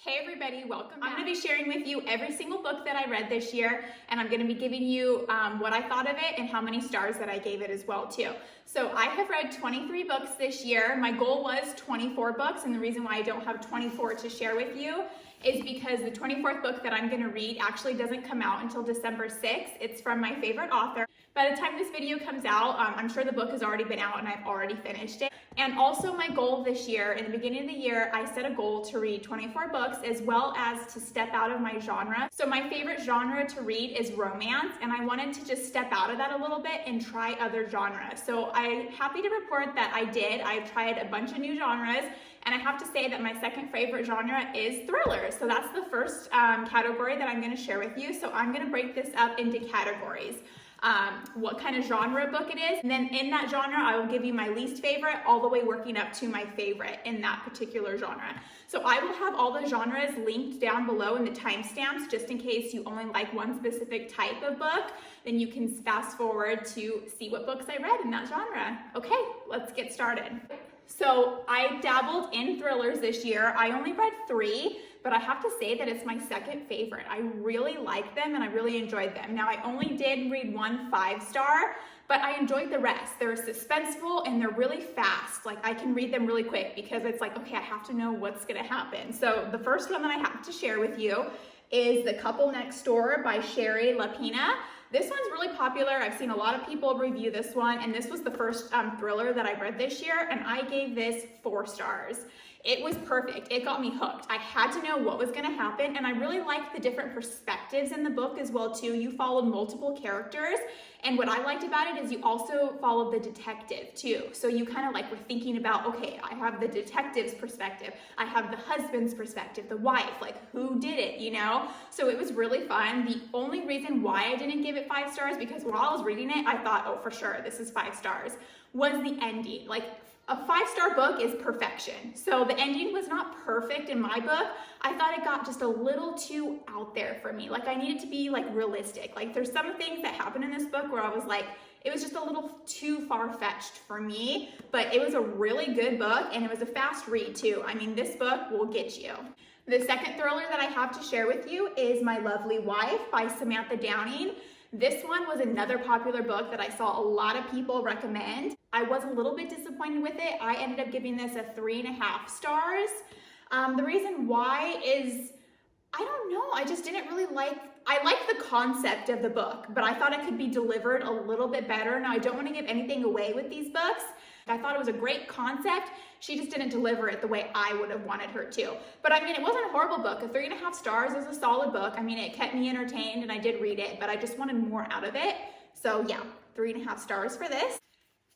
Hey everybody, welcome back. I'm going to be sharing with you every single book that I read this year, and I'm going to be giving you what I thought of it and how many stars that I gave it as well too. So I have read 23 books this year. My goal was 24 books, and the reason why I don't have 24 to share with you is because the 24th book that I'm going to read actually doesn't come out until December 6th. It's from my favorite author. By the time this video comes out, I'm sure the book has already been out and I've already finished it. And also my goal this year, in the beginning of the year, I set a goal to read 24 books as well as to step out of my genre. So my favorite genre to read is romance, and I wanted to just step out of that a little bit and try other genres. So I'm happy to report that I did. I've tried a bunch of new genres, and I have to say that my second favorite genre is thrillers. So that's the first category that I'm going to share with you. So I'm going to break this up into categories. What kind of genre book it is, and then in that genre I will give you my least favorite all the way working up to my favorite in that particular genre. So I will have all the genres linked down below in the timestamps, just in case you only like one specific type of book, then you can fast forward to see what books I read in that genre. Okay, let's get started. So I dabbled in thrillers this year. I only read 3, but I have to say that it's my second favorite. I really like them and I really enjoyed them. Now I only did read one 5-star, but I enjoyed the rest. They're suspenseful and they're really fast. Like I can read them really quick because it's like, okay, I have to know what's gonna happen. So the first one that I have to share with you is The Couple Next Door by Sherry Lapina. This one's really popular. I've seen a lot of people review this one, and this was the first thriller that I read this year, and I gave this 4 stars. It was perfect. It got me hooked. I had to know what was gonna happen, and I really liked the different perspectives in the book as well too. You followed multiple characters, and what I liked about it is you also followed the detective too. So you kind of like were thinking about, okay, I have the detective's perspective, I have the husband's perspective, the wife, like who did it, you know? So it was really fun. The only reason why I didn't give it 5 stars, because while I was reading it, I thought, oh, for sure, this is 5 stars, was the ending. Like, a 5-star book is perfection. So the ending was not perfect in my book. I thought it got just a little too out there for me. Like I needed to be like realistic. Like there's some things that happen in this book where I was like, it was just a little too far-fetched for me, but it was a really good book and it was a fast read too. I mean, this book will get you. The second thriller that I have to share with you is My Lovely Wife by Samantha Downing. This one was another popular book that I saw a lot of people recommend. I was a little bit disappointed with it. I ended up giving this a 3.5 stars. The reason why is, I don't know, I just didn't really I liked the concept of the book, but I thought it could be delivered a little bit better. Now, I don't want to give anything away with these books. I thought it was a great concept. She just didn't deliver it the way I would have wanted her to. But I mean, it wasn't a horrible book. A 3.5 stars is a solid book. I mean, it kept me entertained and I did read it, but I just wanted more out of it. So yeah, 3.5 stars for this.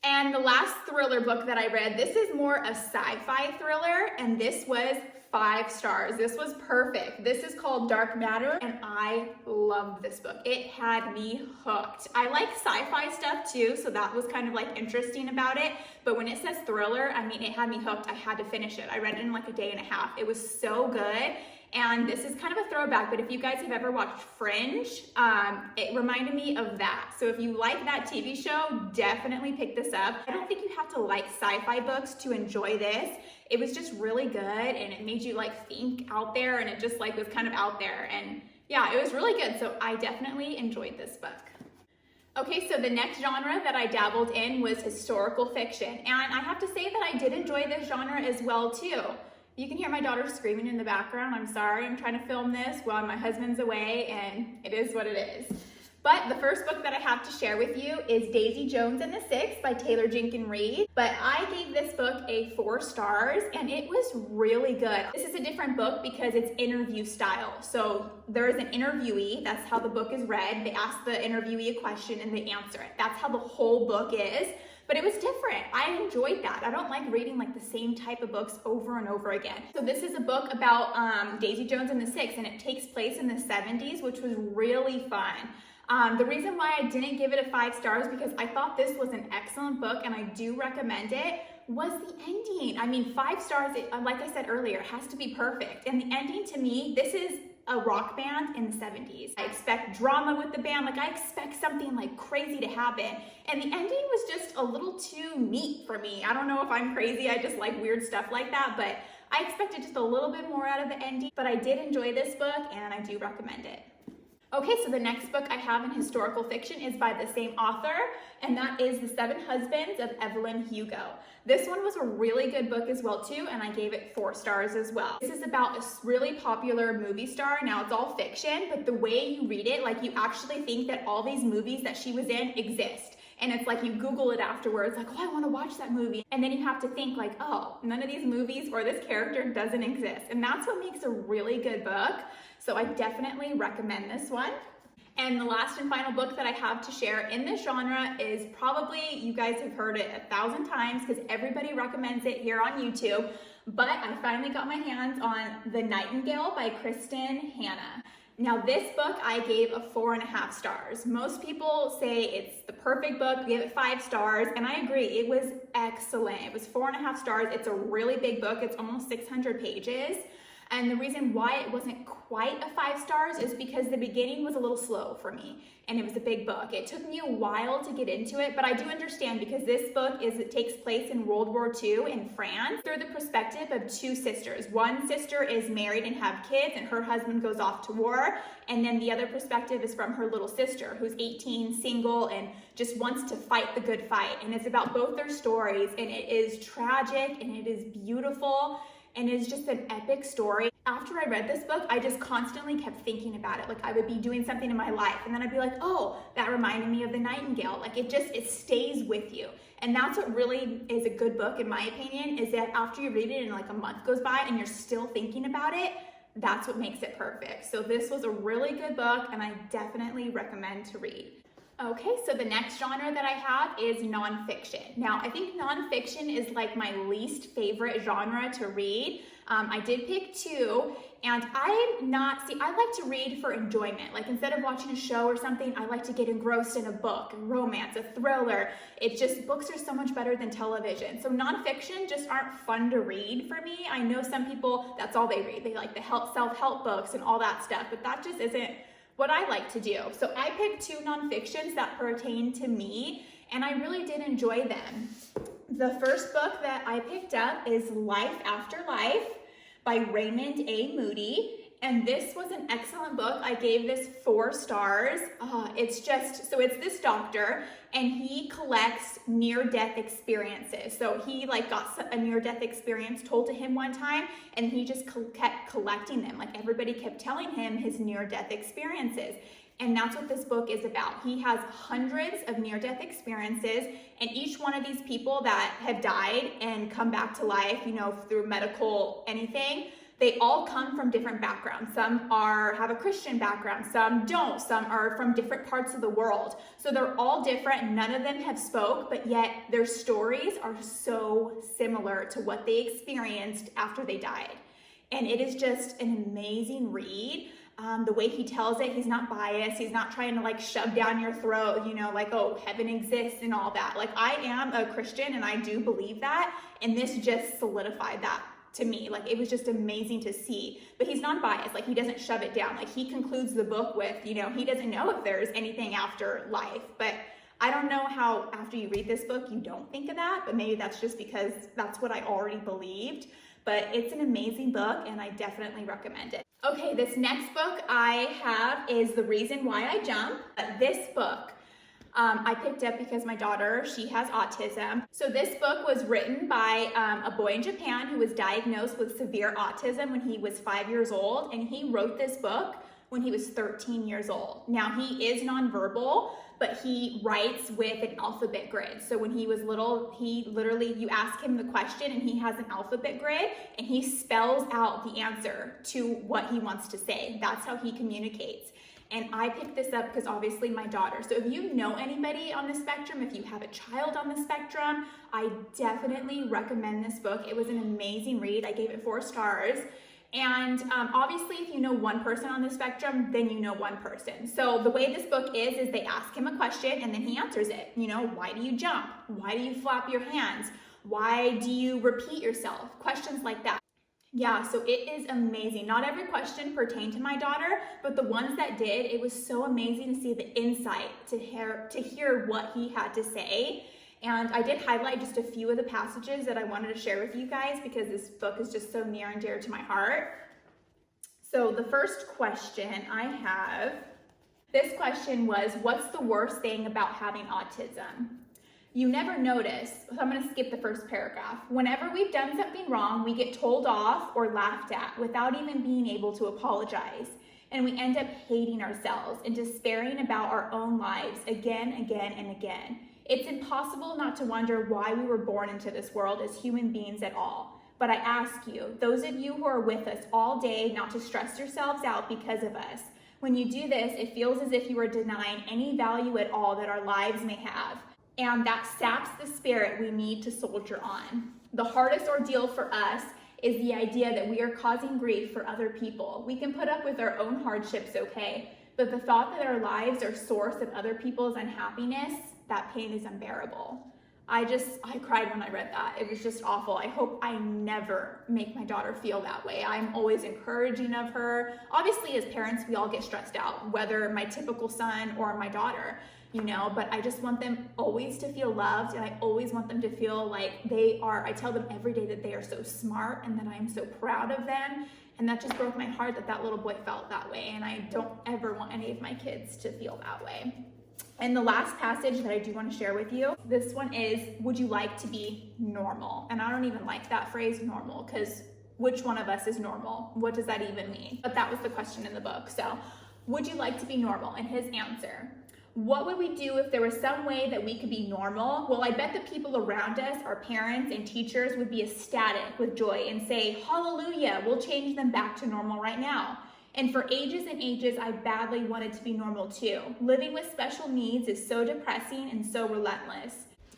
And the last thriller book that I read, this is more a sci-fi thriller, and this was 5 stars. This was perfect. This is called Dark Matter, and I loved this book. It had me hooked. I like sci-fi stuff too, so that was kind of like interesting about it. But when it says thriller, I mean, it had me hooked. I had to finish it. I read it in like a day and a half. It was so good. And this is kind of a throwback, but if you guys have ever watched Fringe, it reminded me of that. So if you like that TV show, definitely pick this up. I don't think you have to like sci-fi books to enjoy this. It was just really good, and it made you like think out there, and it just like was kind of out there. And yeah, it was really good. So I definitely enjoyed this book. Okay, so the next genre that I dabbled in was historical fiction. And I have to say that I did enjoy this genre as well too. You can hear my daughter screaming in the background. I'm sorry, I'm trying to film this while my husband's away, and it is what it is. But the first book that I have to share with you is Daisy Jones and the Six by Taylor Jenkins Reid. But I gave this book a 4 stars, and it was really good. This is a different book because it's interview style. So there is an interviewee, that's how the book is read. They ask the interviewee a question and they answer it. That's how the whole book is. But it was different. I enjoyed that. I don't like reading like the same type of books over and over again. So this is a book about Daisy Jones and the Six, and it takes place in the 70s, which was really fun. The reason why I didn't give it a 5 stars, because I thought this was an excellent book and I do recommend it, was the ending. I mean, 5 stars, like I said earlier, has to be perfect. And the ending to me, this is a rock band in the 70s. I expect drama with the band, like I expect something like crazy to happen. And the ending was just a little too neat for me. I don't know if I'm crazy, I just like weird stuff like that, but I expected just a little bit more out of the ending, but I did enjoy this book and I do recommend it. Okay, so the next book I have in historical fiction is by the same author, and that is The Seven Husbands of Evelyn Hugo. This one was a really good book as well too, and I gave it 4 stars as well. This is about a really popular movie star. Now it's all fiction, but the way you read it, like you actually think that all these movies that she was in exist. And it's like you Google it afterwards, like, oh, I want to watch that movie. And then you have to think like, oh, none of these movies or this character doesn't exist. And that's what makes a really good book. So I definitely recommend this one. And the last and final book that I have to share in this genre is probably, you guys have heard it 1,000 times because everybody recommends it here on YouTube, but I finally got my hands on The Nightingale by Kristen Hanna. Now this book I gave a 4.5 stars. Most people say it's the perfect book, give it 5 stars, and I agree, it was excellent. It was 4.5 stars. It's a really big book. It's almost 600 pages. And the reason why it wasn't quite a 5 stars is because the beginning was a little slow for me, and it was a big book. It took me a while to get into it, but I do understand because this book it takes place in World War II in France through the perspective of 2 sisters. One sister is married and have kids, and her husband goes off to war, and then the other perspective is from her little sister who's 18, single, and just wants to fight the good fight. And it's about both their stories, and it is tragic and it is beautiful. And it's just an epic story. After I read this book, I just constantly kept thinking about it. Like I would be doing something in my life and then I'd be like, oh, that reminded me of The Nightingale. Like it stays with you. And that's what really is a good book in my opinion, is that after you read it and like a month goes by and you're still thinking about it, that's what makes it perfect. So this was a really good book and I definitely recommend to read. Okay, so the next genre that I have is nonfiction. Now, I think nonfiction is like my least favorite genre to read. I did pick 2, and I like to read for enjoyment. Like instead of watching a show or something, I like to get engrossed in a book, a romance, a thriller. It's just, books are so much better than television. So nonfiction just aren't fun to read for me. I know some people, that's all they read. They like the self-help books and all that stuff, but that just isn't what I like to do. So I picked 2 nonfictions that pertain to me, and I really did enjoy them. The first book that I picked up is Life After Life by Raymond A. Moody. And this was an excellent book. I gave this 4 stars. It's this doctor, and he collects near-death experiences. So he got a near-death experience told to him one time, and he just kept collecting them. Like everybody kept telling him his near-death experiences. And that's what this book is about. He has hundreds of near-death experiences, and each one of these people that have died and come back to life, through medical anything, they all come from different backgrounds. Some have a Christian background, some don't, some are from different parts of the world. So they're all different, none of them have spoke, but yet their stories are so similar to what they experienced after they died. And it is just an amazing read. The way he tells it, he's not biased, he's not trying to shove down your throat, oh, heaven exists and all that. I am a Christian and I do believe that, and this just solidified that to me. It was just amazing to see. But he's not biased, he doesn't shove it down. He concludes the book with, he doesn't know if there's anything after life. But I don't know how after you read this book you don't think of that, but maybe that's just because that's what I already believed. But it's an amazing book and I definitely recommend it. Okay, this next book I have is The Reason Why I Jump. This book I picked up because my daughter, she has autism. So this book was written by a boy in Japan who was diagnosed with severe autism when he was 5 years old, and he wrote this book when he was 13 years old. Now he is nonverbal, but he writes with an alphabet grid. So when he was little, you ask him the question and he has an alphabet grid and he spells out the answer to what he wants to say. That's how he communicates. And I picked this up because obviously my daughter. So if you know anybody on the spectrum, if you have a child on the spectrum, I definitely recommend this book. It was an amazing read. I gave it 4 stars. And obviously if you know one person on the spectrum, then you know one person. So the way this book is they ask him a question and then he answers it. Why do you jump? Why do you flap your hands? Why do you repeat yourself? Questions like that. Yeah, so it is amazing. Not every question pertained to my daughter, but the ones that did, it was so amazing to see the insight, to hear what he had to say. And I did highlight just a few of the passages that I wanted to share with you guys because this book is just so near and dear to my heart. So the first question I have, this question was, what's the worst thing about having autism? You never notice, so I'm going to skip the first paragraph. Whenever we've done something wrong, we get told off or laughed at without even being able to apologize. And we end up hating ourselves and despairing about our own lives again, and again. It's impossible not to wonder why we were born into this world as human beings at all. But I ask you, those of you who are with us all day, not to stress yourselves out because of us. When you do this, it feels as if you are denying any value at all that our lives may have. And that saps the spirit we need to soldier on. The hardest ordeal for us is the idea that we are causing grief for other people. We can put up with our own hardships, okay, but the thought that our lives are source of other people's unhappiness, that pain is unbearable. I cried when I read that. It was just awful. I hope I never make my daughter feel that way. I'm always encouraging of her. Obviously, as parents, we all get stressed out, whether my typical son or my daughter, you know, but I just want them always to feel loved, and I always want them to feel like I tell them every day that they are so smart and that I am so proud of them. And that just broke my heart that little boy felt that way. And I don't ever want any of my kids to feel that way. And the last passage that I do want to share with you, this one is, would you like to be normal? And I don't even like that phrase, normal, because which one of us is normal? What does that even mean? But that was the question in the book. So, would you like to be normal? And his answer, what would we do if there was some way that we could be normal? Well, I bet the people around us, our parents and teachers, would be ecstatic with joy and say, hallelujah, we'll change them back to normal right now. And for ages and ages, I badly wanted to be normal too. Living with special needs is so depressing and so relentless.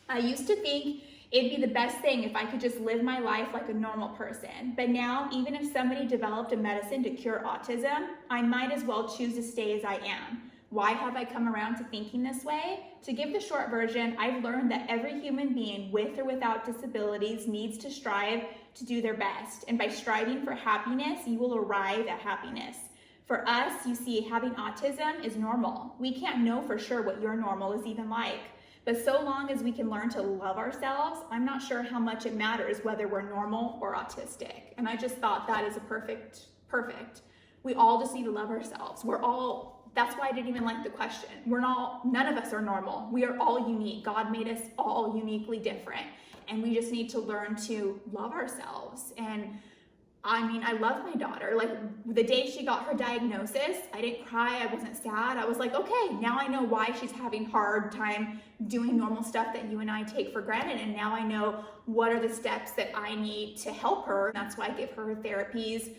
I used to think it'd be the best thing if I could just live my life like a normal person. But now, even if somebody developed a medicine to cure autism, I might as well choose to stay as I am. Why have I come around to thinking this way? To give the short version, I've learned that every human being with or without disabilities needs to strive to do their best. And by striving for happiness, you will arrive at happiness. For us, you see, having autism is normal. We can't know for sure what your normal is even like. But so long as we can learn to love ourselves, I'm not sure how much it matters whether we're normal or autistic. And I just thought that is a perfect. We all just need to love ourselves. That's why I didn't even like the question. None of us are normal. We are all unique. God made us all uniquely different. And we just need to learn to love ourselves. And I mean, I love my daughter. Like the day she got her diagnosis, I didn't cry, I wasn't sad. I was like, okay, now I know why she's having hard time doing normal stuff that you and I take for granted. And now I know what are the steps that I need to help her. That's why I give her therapies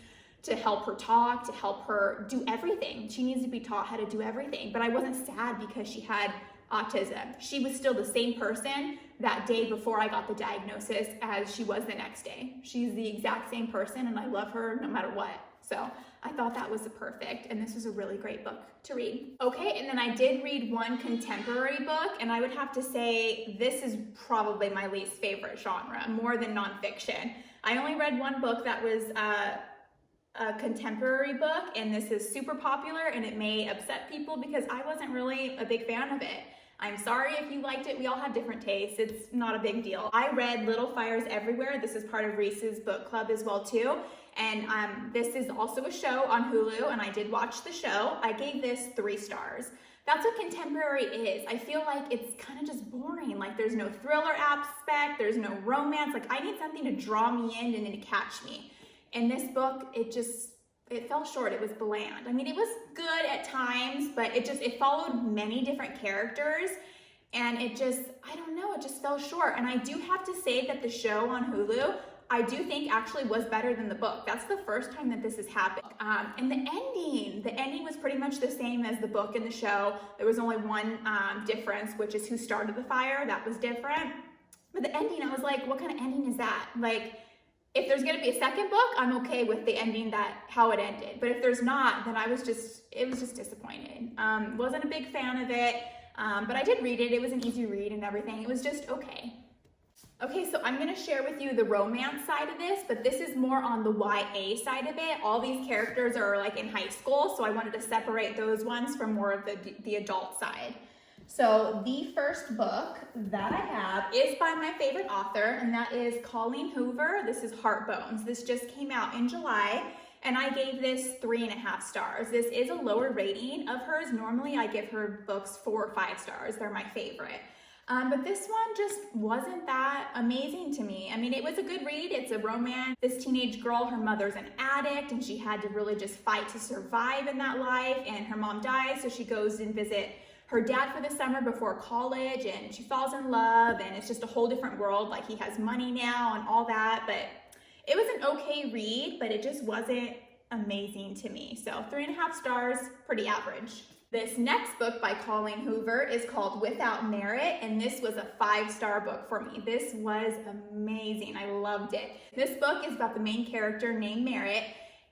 to help her talk, to help her do everything. She needs to be taught how to do everything. But I wasn't sad because she had autism. She was still the same person that day before I got the diagnosis as she was the next day. She's the exact same person and I love her no matter what. So I thought that was perfect, and this was a really great book to read. Okay, and then I did read one contemporary book, and I would have to say this is probably my least favorite genre, more than nonfiction. I only read one book that was a contemporary book, and this is super popular, and it may upset people because I wasn't really a big fan of it. I'm sorry if you liked it. We all have different tastes. It's not a big deal. I read Little Fires Everywhere. This is part of Reese's book club as well too. And this is also a show on Hulu, and I did watch the show. I gave this 3 stars. That's what contemporary is. I feel like it's kind of just boring. Like there's no thriller aspect, there's no romance. Like I need something to draw me in and to catch me. In this book, it fell short. It was bland. I mean, it was good at times, but it followed many different characters, and it just fell short. And I do have to say that the show on Hulu, I do think actually was better than the book. That's the first time that this has happened. And the ending was pretty much the same as the book and the show. There was only one difference, which is who started the fire. That was different. But the ending, I was like, what kind of ending is that? Like, if there's gonna be a second book, I'm okay with the ending how it ended. But if there's not, then it was just disappointing. Wasn't a big fan of it, but I did read it. It was an easy read and everything. It was just okay. Okay, so I'm gonna share with you the romance side of this, but this is more on the YA side of it. All these characters are like in high school, so I wanted to separate those ones from more of the adult side. So the first book that I have is by my favorite author, and that is Colleen Hoover. This is Heartbones. This just came out in July, and I gave this 3.5 stars. This is a lower rating of hers. Normally I give her books 4 or 5 stars. They're my favorite. But this one just wasn't that amazing to me. I mean, it was a good read. It's a romance. This teenage girl, her mother's an addict, and she had to really just fight to survive in that life, and her mom dies, so she goes and visit her dad for the summer before college, and she falls in love, and it's just a whole different world. Like, he has money now and all that, but it was an okay read, but it just wasn't amazing to me. So 3.5 stars, pretty average. This next book by Colleen Hoover is called Without Merit, and this was a 5-star book for me. This was amazing. I loved it. This book is about the main character named Merritt,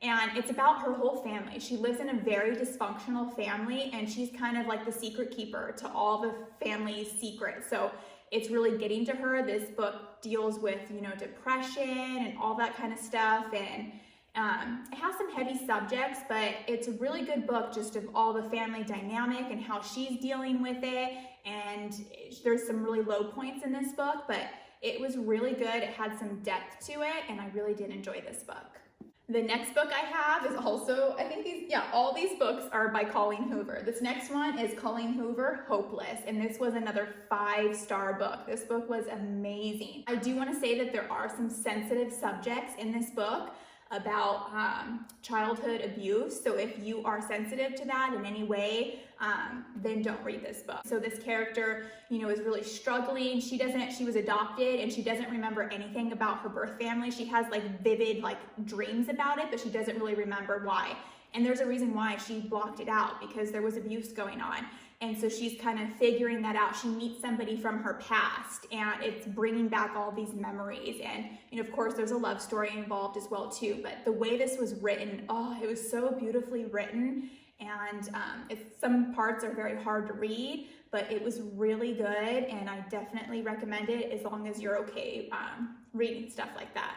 and it's about her whole family. She lives in a very dysfunctional family, and she's kind of like the secret keeper to all the family's secrets. So it's really getting to her. This book deals with, depression and all that kind of stuff, and it has some heavy subjects, but it's a really good book just of all the family dynamic and how she's dealing with it. And there's some really low points in this book, but it was really good. It had some depth to it, and I really did enjoy this book. The next book I have is also, all these books are by Colleen Hoover. This next one is Colleen Hoover, Hopeless, and this was another 5-star book. This book was amazing. I do want to say that there are some sensitive subjects in this book about childhood abuse. So if you are sensitive to that in any way, then don't read this book. So this character, is really struggling. She was adopted, and she doesn't remember anything about her birth family. She has vivid dreams about it, but she doesn't really remember why. And there's a reason why. She blocked it out because there was abuse going on. And so she's kind of figuring that out. She meets somebody from her past, and it's bringing back all these memories. And, of course, there's a love story involved as well, too. But the way this was written, it was so beautifully written. And some parts are very hard to read, but it was really good. And I definitely recommend it as long as you're okay reading stuff like that.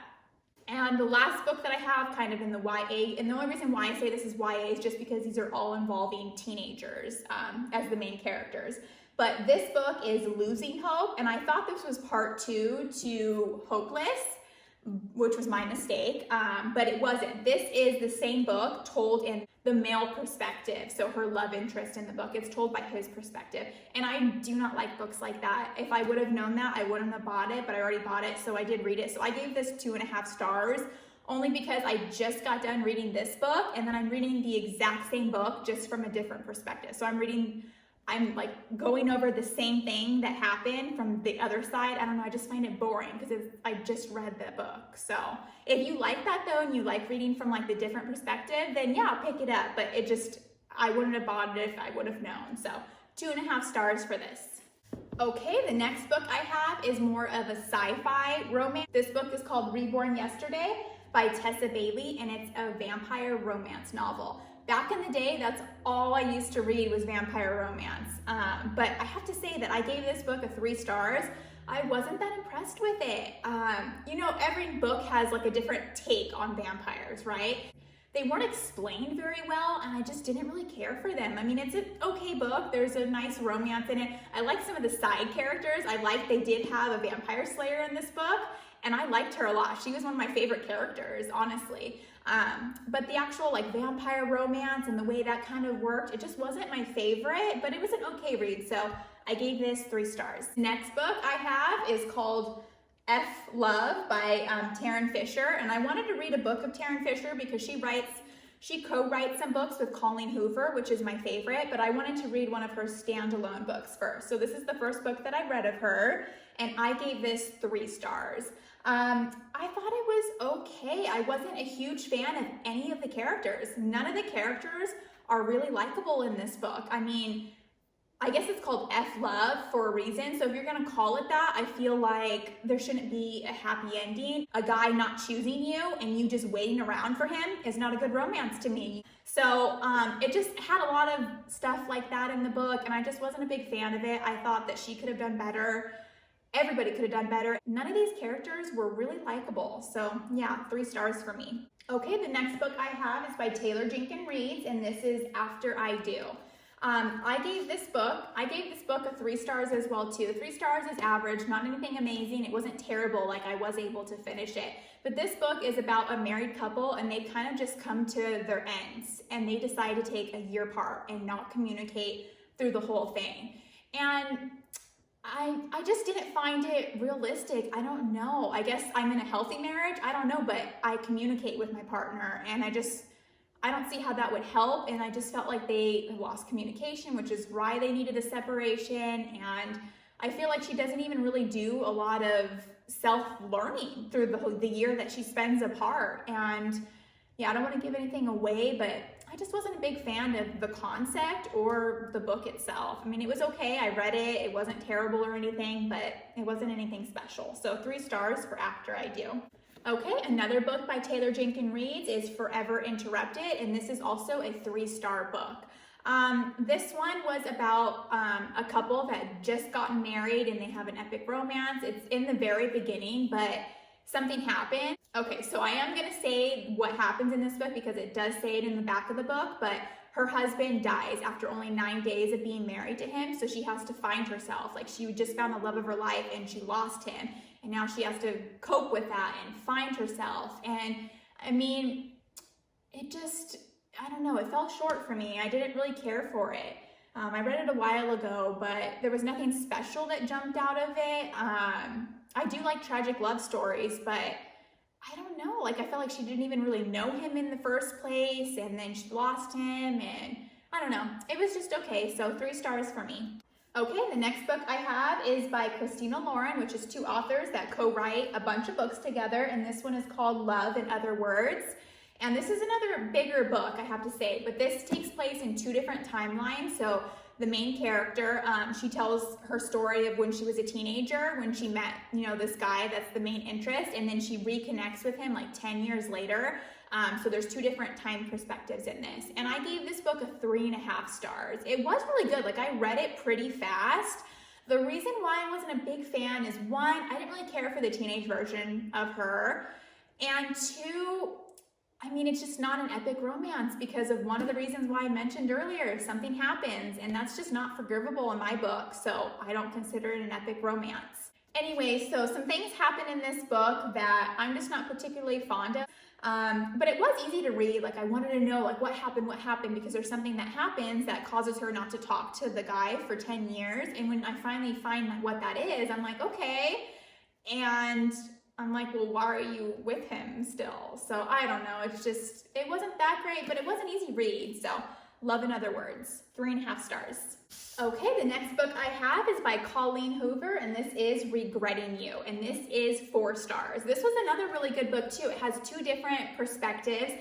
And the last book that I have kind of in the YA, and the only reason why I say this is YA is just because these are all involving teenagers as the main characters. But this book is Losing Hope, and I thought this was part 2 to Hopeless, which was my mistake, but it wasn't. This is the same book told in the male perspective. So her love interest in the book, it's told by his perspective. And I do not like books like that. If I would have known that, I wouldn't have bought it, but I already bought it, so I did read it. So I gave this 2.5 stars, only because I just got done reading this book, and then I'm reading the exact same book, just from a different perspective. So I'm going over the same thing that happened from the other side. I don't know, I just find it boring because I just read the book. So if you like that though, and you like reading from the different perspective, then yeah, pick it up. But I wouldn't have bought it if I would have known. So 2.5 stars for this. Okay, the next book I have is more of a sci-fi romance. This book is called Reborn Yesterday by Tessa Bailey, and it's a vampire romance novel. Back in the day, that's all I used to read was vampire romance. But I have to say that I gave this book a 3 stars. I wasn't that impressed with it. Every book has a different take on vampires, right? They weren't explained very well, and I just didn't really care for them. I mean, it's an okay book. There's a nice romance in it. I like some of the side characters. They did have a vampire slayer in this book, and I liked her a lot. She was one of my favorite characters, honestly. But the actual vampire romance and the way that kind of worked, it just wasn't my favorite, but it was an okay read. So I gave this 3 stars. Next book I have is called F Love by Taryn Fisher. And I wanted to read a book of Taryn Fisher because she co-writes some books with Colleen Hoover, which is my favorite, but I wanted to read one of her standalone books first. So this is the first book that I read of her, and I gave this 3 stars. I thought it was okay. I wasn't a huge fan of any of the characters. None of the characters are really likable in this book. I mean, I guess it's called F Love for a reason. So if you're gonna call it that, I feel like there shouldn't be a happy ending. A guy not choosing you and you just waiting around for him is not a good romance to me. So it just had a lot of stuff like that in the book, and I just wasn't a big fan of it. I thought that she could have done better. Everybody could have done better. None of these characters were really likable. So yeah, 3 stars for me. Okay, the next book I have is by Taylor Jenkins Reid, and this is After I Do. I gave this book a 3 stars as well too. 3 stars is average, not anything amazing. It wasn't terrible, like I was able to finish it. But this book is about a married couple and they kind of just come to their ends and they decide to take a year apart and not communicate through the whole thing. And I just didn't find it realistic. I don't know. I guess I'm in a healthy marriage. I don't know, but I communicate with my partner and I don't see how that would help. And I just felt like they lost communication, which is why they needed a separation. And I feel like she doesn't even really do a lot of self-learning through the year that she spends apart. And yeah, I don't want to give anything away, but I just wasn't a big fan of the concept or the book itself. I mean, it was okay. I read it. It wasn't terrible or anything, but it wasn't anything special. So 3 stars for After I Do. Okay, another book by Taylor Jenkins Reid is Forever Interrupted, and this is also a 3-star book. This one was about a couple that just gotten married and they have an epic romance. It's in the very beginning, but something happened. Okay, so I am gonna say what happens in this book because it does say it in the back of the book, but her husband dies after only 9 days of being married to him, so she has to find herself. Like, she just found the love of her life and she lost him, and now she has to cope with that and find herself. And I mean, it just, I don't know, it fell short for me. I didn't really care for it. I read it a while ago, but there was nothing special that jumped out of it. I do like tragic love stories, but I don't know, like I felt like she didn't even really know him in the first place, and then she lost him, and I don't know, it was just okay. So 3 stars for me. Okay, the next book I have is by Christina Lauren, which is 2 authors that co-write a bunch of books together, and this one is called Love in Other Words. And this is another bigger book, I have to say, but this takes place in 2 different timelines. So the main character, she tells her story of when she was a teenager, when she met, this guy that's the main interest, and then she reconnects with him like 10 years later. So there's 2 different time perspectives in this. And I gave this book a 3.5 stars. It was really good. Like, I read it pretty fast. The reason why I wasn't a big fan is, 1, I didn't really care for the teenage version of her, and 2, I mean, it's just not an epic romance because of one of the reasons why I mentioned earlier. Something happens, and that's just not forgivable in my book, so I don't consider it an epic romance. Anyway, so some things happen in this book that I'm just not particularly fond of, but it was easy to read. Like, I wanted to know, like, what happened, because there's something that happens that causes her not to talk to the guy for 10 years, and when I finally find what that is, I'm like, okay, and I'm like, well, why are you with him still? So I don't know, it wasn't that great, but it was an easy read. So Love in Other Words, 3.5 stars. Okay, the next book I have is by Colleen Hoover, and this is Regretting You, and this is 4 stars. This was another really good book too. It has 2 different perspectives,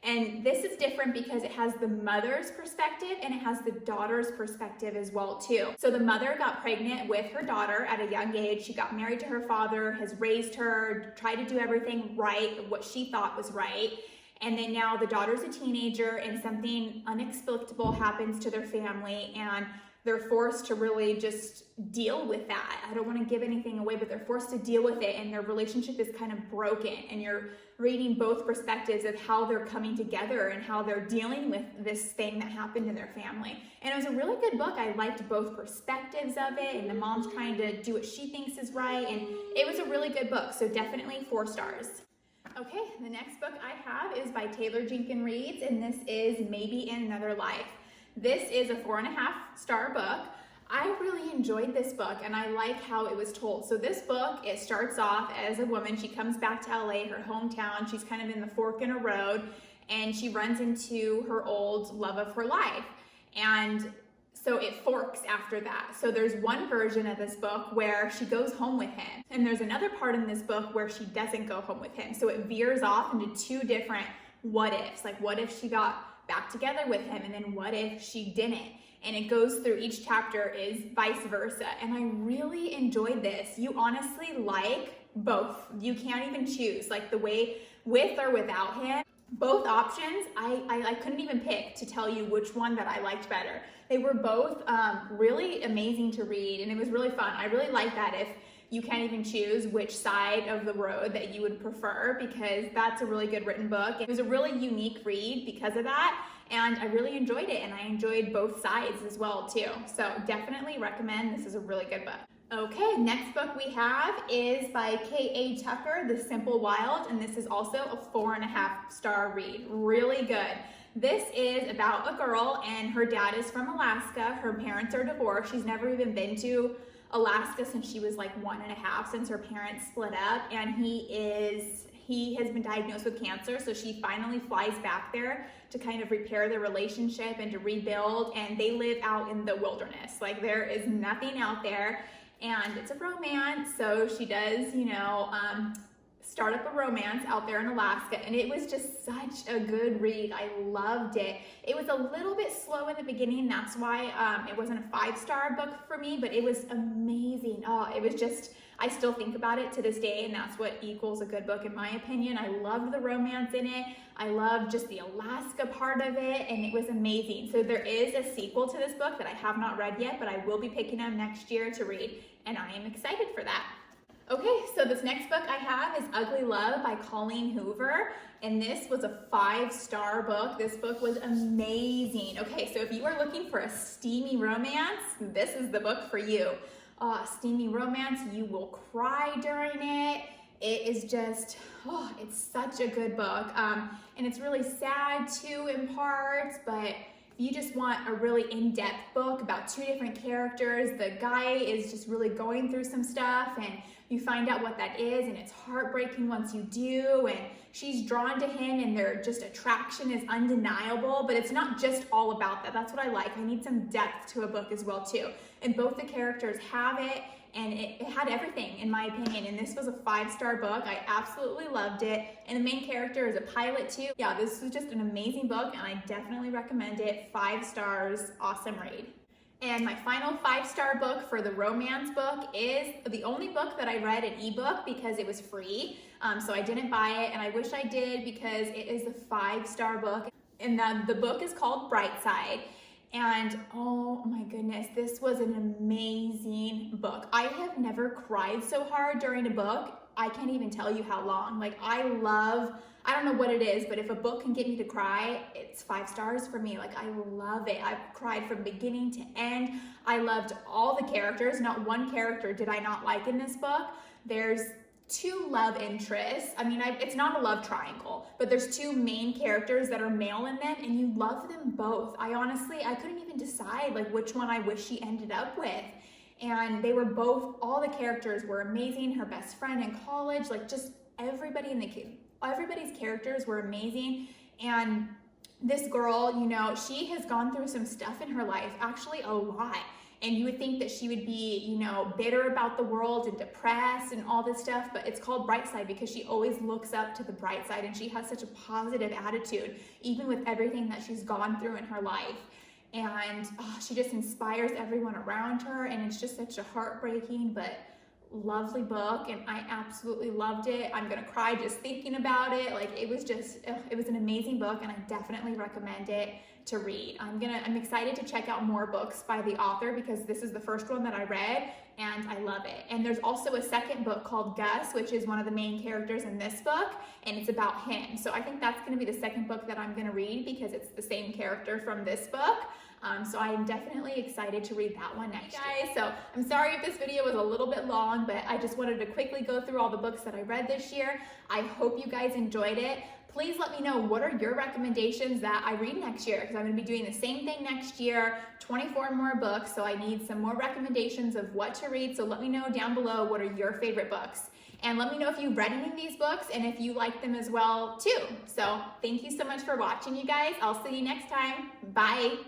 and this is different because it has the mother's perspective and it has the daughter's perspective as well too. So the mother got pregnant with her daughter at a young age. She got married to her father, has raised her, tried to do everything right, what she thought was right. And then now the daughter's a teenager and something inexplicable happens to their family, and they're forced to really just deal with that. I don't want to give anything away, but they're forced to deal with it, and their relationship is kind of broken, and you're reading both perspectives of how they're coming together and how they're dealing with this thing that happened in their family. And it was a really good book. I liked both perspectives of it, and the mom's trying to do what she thinks is right, and it was a really good book, so definitely 4 stars. Okay, the next book I have is by Taylor Jenkins Reid, and this is Maybe in Another Life. This is a 4.5 star book. I really enjoyed this book, and I like how it was told. So this book, it starts off as a woman. She comes back to LA, her hometown. She's kind of in the fork in a road, and she runs into her old love of her life. And so it forks after that. So there's one version of this book where she goes home with him, and there's another part in this book where she doesn't go home with him. So it veers off into 2 different what ifs. Like, what if she got back together with him, and then what if she didn't? And it goes through, each chapter is vice versa. And I really enjoyed this. You honestly like both. You can't even choose, like the way with or without him. Both options, I couldn't even pick to tell you which one that I liked better. They were both really amazing to read, and it was really fun. I really like that if you can't even choose which side of the road that you would prefer, because that's a really good written book. It was a really unique read because of that, and I really enjoyed it, and I enjoyed both sides as well too. So definitely recommend. This is a really good book. Okay, next book we have is by K.A. Tucker, The Simple Wild, and this is also a 4.5-star read. Really good. This is about a girl, and her dad is from Alaska. Her parents are divorced. She's never even been to Alaska since she was like 1.5, since her parents split up, and he has been diagnosed with cancer, so she finally flies back there to kind of repair their relationship and to rebuild, and they live out in the wilderness. Like, there is nothing out there, and it's a romance, so she does, start up a romance out there in Alaska, and it was just such a good read. I loved it. It was a little bit slow in the beginning, that's why it wasn't a 5-star book for me, but it was amazing. Oh, it was just, I still think about it to this day, and that's what equals a good book in my opinion. I loved the romance in it. I loved just the Alaska part of it, and it was amazing. So there is a sequel to this book that I have not read yet, but I will be picking up next year to read, and I am excited for that. Okay, so this next book I have is Ugly Love by Colleen Hoover, and this was a 5-star book. This book was amazing. Okay, so if you are looking for a steamy romance, this is the book for you. Steamy romance, you will cry during it. It is just, it's such a good book. And it's really sad too in parts, but you just want a really in-depth book about 2 different characters. The guy is just really going through some stuff, and you find out what that is, and it's heartbreaking once you do, and she's drawn to him, and their just attraction is undeniable, but it's not just all about that. That's what I like. I need some depth to a book as well too. And both the characters have it, and it had everything in my opinion, and this was a 5-star book. I absolutely loved it, and the main character is a pilot too. Yeah, this was just an amazing book, and I definitely recommend it. 5 stars, awesome read. And my final 5-star book for the romance book is the only book that I read an ebook because it was free. So I didn't buy it, and I wish I did because it is a 5-star book. And the book is called Brightside. And oh my goodness, this was an amazing book. I have never cried so hard during a book. I can't even tell you how long. Like, I don't know what it is, but if a book can get me to cry, it's 5 stars for me. Like, I love it. I've cried from beginning to end. I loved all the characters. Not one character did I not like in this book. There's 2 love interests. I mean, it's not a love triangle, but there's 2 main characters that are male in them, and you love them both. I couldn't even decide like which one I wish she ended up with. And they were both, all the characters were amazing. Her best friend in college, like just everybody's characters were amazing. And this girl, she has gone through some stuff in her life, actually a lot. And you would think that she would be, bitter about the world and depressed and all this stuff, but it's called Brightside because she always looks up to the bright side, and she has such a positive attitude, even with everything that she's gone through in her life. And she just inspires everyone around her, and it's just such a heartbreaking but lovely book, and I absolutely loved it. I'm gonna cry just thinking about it. Like, it was an amazing book, and I definitely recommend it to read. I'm excited to check out more books by the author because this is the first one that I read, and I love it. And there's also a second book called Gus, which is one of the main characters in this book, and it's about him. So I think that's gonna be the second book that I'm gonna read because it's the same character from this book. So I am definitely excited to read that one next year. So I'm sorry if this video was a little bit long, but I just wanted to quickly go through all the books that I read this year. I hope you guys enjoyed it. Please let me know, what are your recommendations that I read next year? Because I'm going to be doing the same thing next year, 24 more books, so I need some more recommendations of what to read. So let me know down below, what are your favorite books? And let me know if you've read any of these books and if you like them as well too. So thank you so much for watching, you guys. I'll see you next time. Bye.